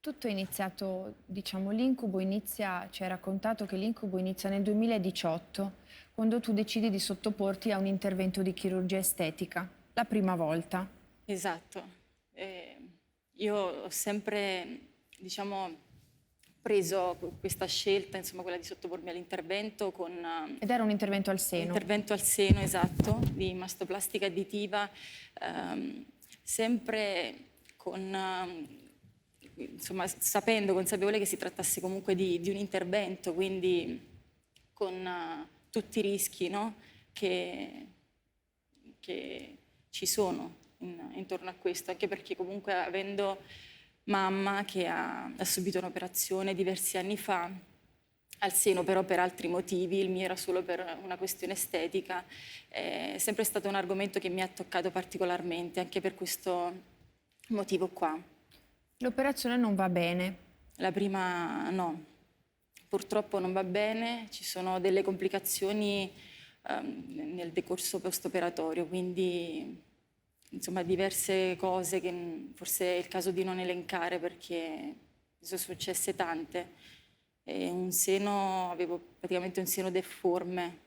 Tutto è iniziato, diciamo, l'incubo inizia, ci hai raccontato che l'incubo inizia nel 2018, quando tu decidi di sottoporti a un intervento di chirurgia estetica, la prima volta. Esatto. Io ho sempre, diciamo, preso questa scelta, insomma, quella di sottopormi all'intervento con Ed era un intervento al seno. l'intervento al seno, esatto, di mastoplastica additiva, sempre con, insomma, sapendo, consapevole che si trattasse comunque di un intervento, quindi con tutti i rischi, no, che ci sono intorno a questo, anche perché comunque avendo mamma che ha subito un'operazione diversi anni fa al seno, però per altri motivi, il mio era solo per una questione estetica, è sempre stato un argomento che mi ha toccato particolarmente, anche per questo motivo qua. L'operazione non va bene. La prima no, purtroppo non va bene, ci sono delle complicazioni nel decorso post-operatorio, quindi insomma diverse cose che forse è il caso di non elencare perché sono successe tante. E avevo praticamente un seno deforme,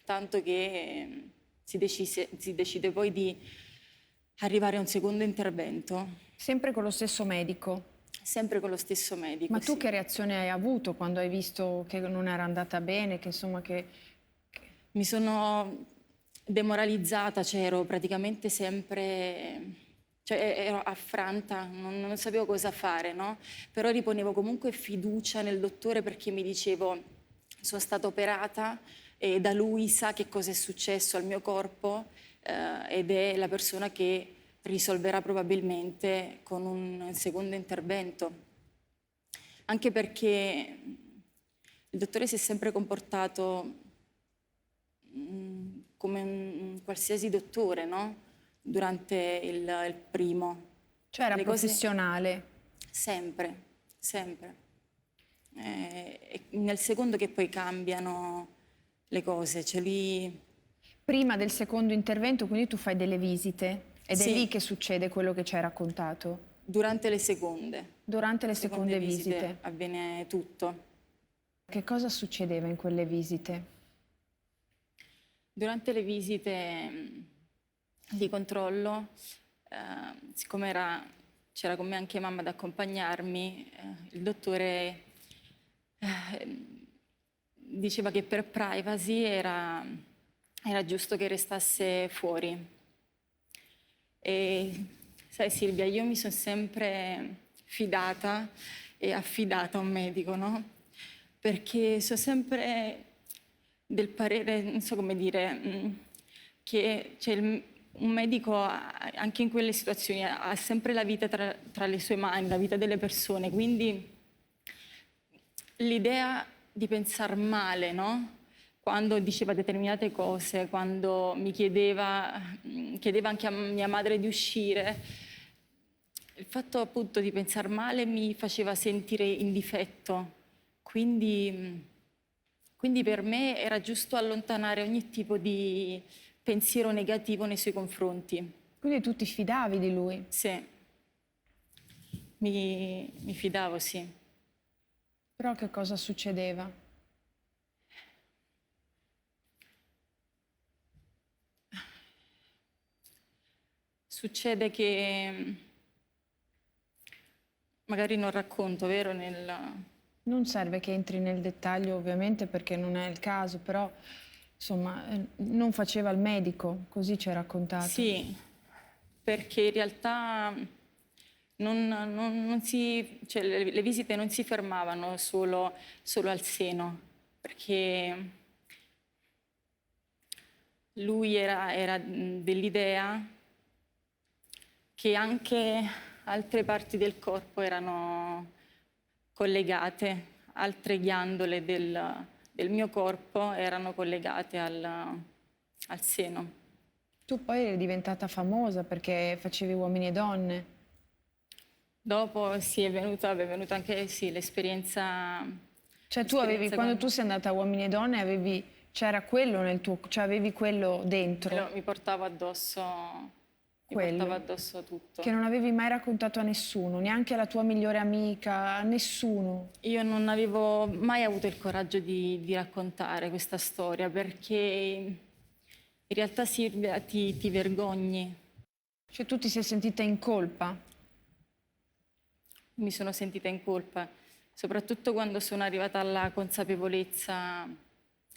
tanto che si decide poi di arrivare a un secondo intervento, Sempre con lo stesso medico. sempre con lo stesso medico. Ma tu Sì. che reazione hai avuto quando hai visto che non era andata bene, che insomma che... Mi sono demoralizzata, cioè ero praticamente sempre, cioè ero affranta, non sapevo cosa fare, no? Però riponevo comunque fiducia nel dottore perché mi dicevo, sono stata operata e da lui sa che cosa è successo al mio corpo ed è la persona che risolverà probabilmente con un secondo intervento. Anche perché il dottore si è sempre comportato come un qualsiasi dottore, no? Durante il primo. Cioè era Le cose professionale. sempre, sempre. E nel secondo che poi cambiano le cose, cioè lì... Prima del secondo intervento, quindi tu fai delle visite ed è Sì. lì che succede quello che ci hai raccontato. Durante le seconde. Durante le Seconde seconde visite. avviene tutto. Che cosa succedeva in quelle visite? Durante le visite di controllo, siccome c'era con me anche mamma ad accompagnarmi, il dottore diceva che per privacy era giusto che restasse fuori. E sai Silvia, io mi sono sempre fidata e affidata a un medico, no? Perché sono sempre del parere, non so come dire, che un medico anche in quelle situazioni ha sempre la vita tra le sue mani, la vita delle persone, quindi l'idea di pensare male, no? Quando diceva determinate cose, quando mi chiedeva anche a mia madre di uscire, il fatto appunto di pensare male mi faceva sentire in difetto, quindi per me era giusto allontanare ogni tipo di pensiero negativo nei suoi confronti. Quindi tu ti fidavi di lui? Sì, mi fidavo, sì. Però che cosa succedeva? Succede che magari non racconto, vero? Non serve che entri nel dettaglio ovviamente perché non è il caso, però insomma non faceva il medico, così ci hai raccontato. Sì, perché in realtà cioè, le visite non si fermavano solo al seno, perché lui era dell'idea che anche altre parti del corpo erano collegate, altre ghiandole del mio corpo erano collegate al seno. Tu poi eri diventata famosa perché facevi uomini e donne. Dopo sì, è venuta anche sì, l'esperienza. Cioè tu avevi, quando tu sei andata a uomini e donne, c'era quello nel tuo, cioè avevi quello dentro. Mi portavo addosso mi portava quello addosso tutto. che non avevi mai raccontato a nessuno, neanche alla tua migliore amica, a nessuno. Io non avevo mai avuto il coraggio di raccontare questa storia perché in realtà ti vergogni. Cioè tu ti sei sentita in colpa. Mi sono sentita in colpa, soprattutto quando sono arrivata alla consapevolezza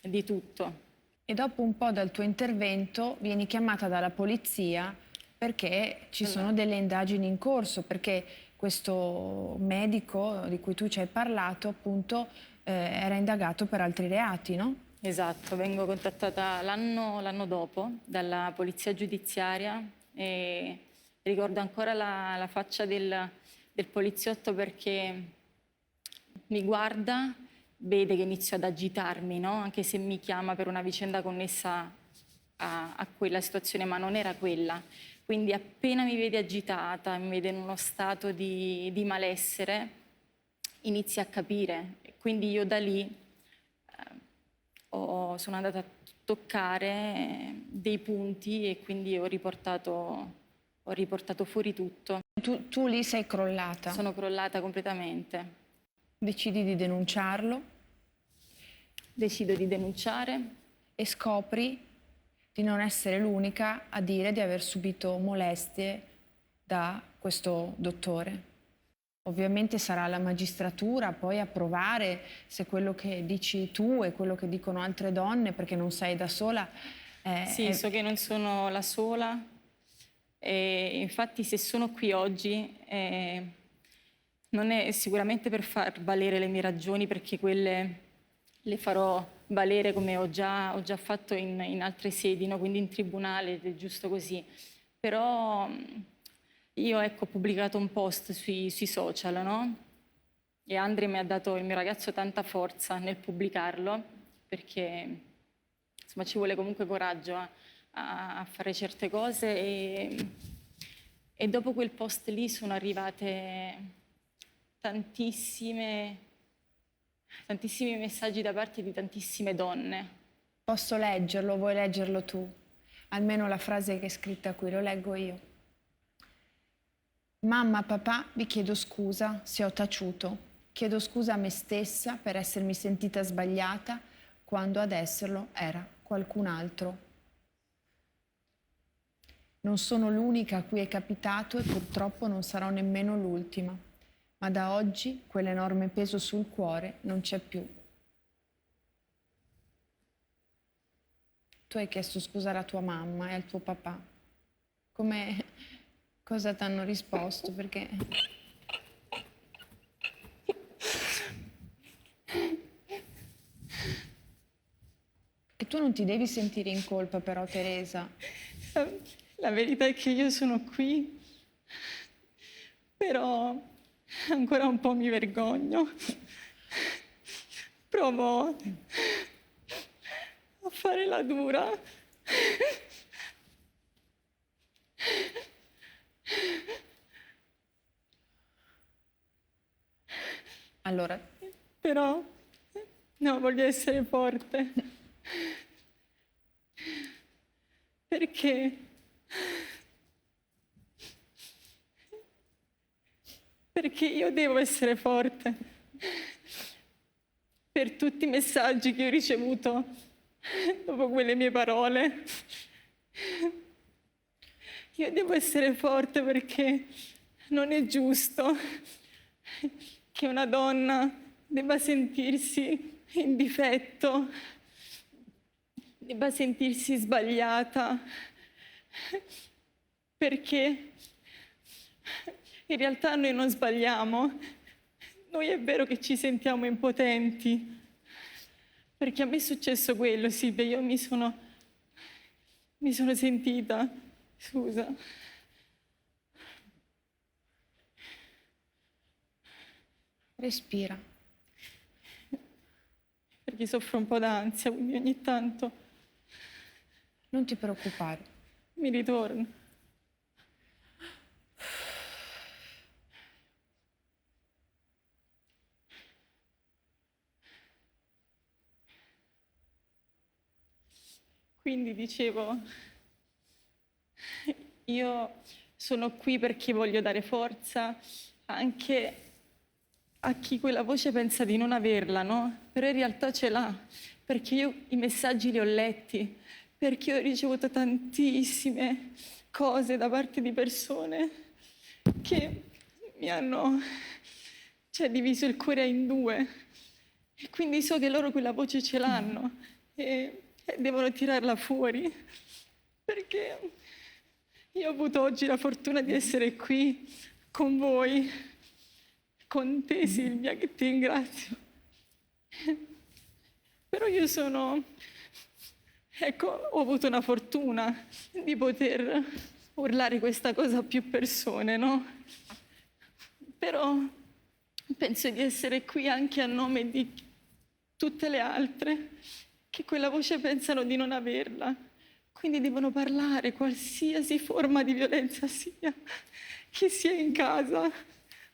di tutto. E dopo un po' dal tuo intervento vieni chiamata dalla polizia perché ci sono delle indagini in corso, perché questo medico di cui tu ci hai parlato appunto era indagato per altri reati, no? Esatto, vengo contattata l'anno dopo dalla polizia giudiziaria e ricordo ancora la faccia del poliziotto perché mi guarda, vede che inizio ad agitarmi, no? Anche se mi chiama per una vicenda connessa a quella situazione, ma non era quella. Quindi appena mi vede agitata, mi vede in uno stato di malessere, inizia a capire. Quindi io da lì sono andata a toccare dei punti e quindi ho riportato fuori tutto. Tu lì sei crollata, Sono crollata completamente. decidi di denunciarlo Decido di denunciare. e scopri di non essere l'unica a dire di aver subito molestie da questo dottore. Ovviamente sarà la magistratura poi a provare se quello che dici tu è quello che dicono altre donne, perché non sei da sola. Sì, so che non sono la sola. E infatti se sono qui oggi non è sicuramente per far valere le mie ragioni, perché quelle le farò valere come ho già fatto in altre sedi, no? Quindi in tribunale, ed è giusto così. Però io ecco, ho pubblicato un post sui social, no? E Andre mi ha dato, il mio ragazzo, tanta forza nel pubblicarlo, perché insomma ci vuole comunque coraggio a fare certe cose e dopo quel post lì sono arrivate tantissimi messaggi da parte di tantissime donne. Posso leggerlo? Vuoi leggerlo tu? Almeno la frase che è scritta qui, lo leggo io. Mamma, papà, vi chiedo scusa se ho taciuto. Chiedo scusa a me stessa per essermi sentita sbagliata quando ad esserlo era qualcun altro. Non sono l'unica a cui è capitato e purtroppo non sarò nemmeno l'ultima. Ma da oggi quell'enorme peso sul cuore non c'è più. Tu hai chiesto scusa alla tua mamma e al tuo papà. Cosa ti hanno risposto? Perché e tu non ti devi sentire in colpa però, Teresa. La verità è che io sono qui, però ancora un po' mi vergogno. Provo a fare la dura. Allora, Però no, voglio essere forte. Perché? Perché io devo essere forte. Per tutti i messaggi che ho ricevuto dopo quelle mie parole. Io devo essere forte perché non è giusto che una donna debba sentirsi in difetto, debba sentirsi sbagliata, perché in realtà noi non sbagliamo, noi è vero che ci sentiamo impotenti, perché a me è successo quello, Silvia, io mi sono sentita, scusa. respira. Perché soffro un po' d'ansia, quindi ogni tanto Non ti preoccupare. mi ritorno. Quindi dicevo, io sono qui perché voglio dare forza anche a chi quella voce pensa di non averla, no? Però in realtà ce l'ha, perché io i messaggi li ho letti, perché ho ricevuto tantissime cose da parte di persone che mi hanno, cioè, diviso il cuore in due. E quindi so che loro quella voce ce l'hanno e devono tirarla fuori, perché io ho avuto oggi la fortuna di essere qui con voi, con te Silvia, che ti ringrazio. Però io ecco, ho avuto una fortuna di poter urlare questa cosa a più persone, no? Però penso di essere qui anche a nome di tutte le altre che quella voce pensano di non averla. Quindi devono parlare qualsiasi forma di violenza sia, che sia in casa,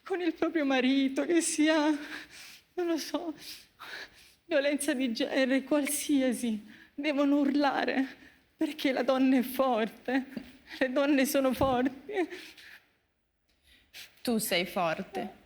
con il proprio marito, che sia, non lo so, violenza di genere, qualsiasi. Devono urlare perché la donna è forte, le donne sono forti. Tu sei forte.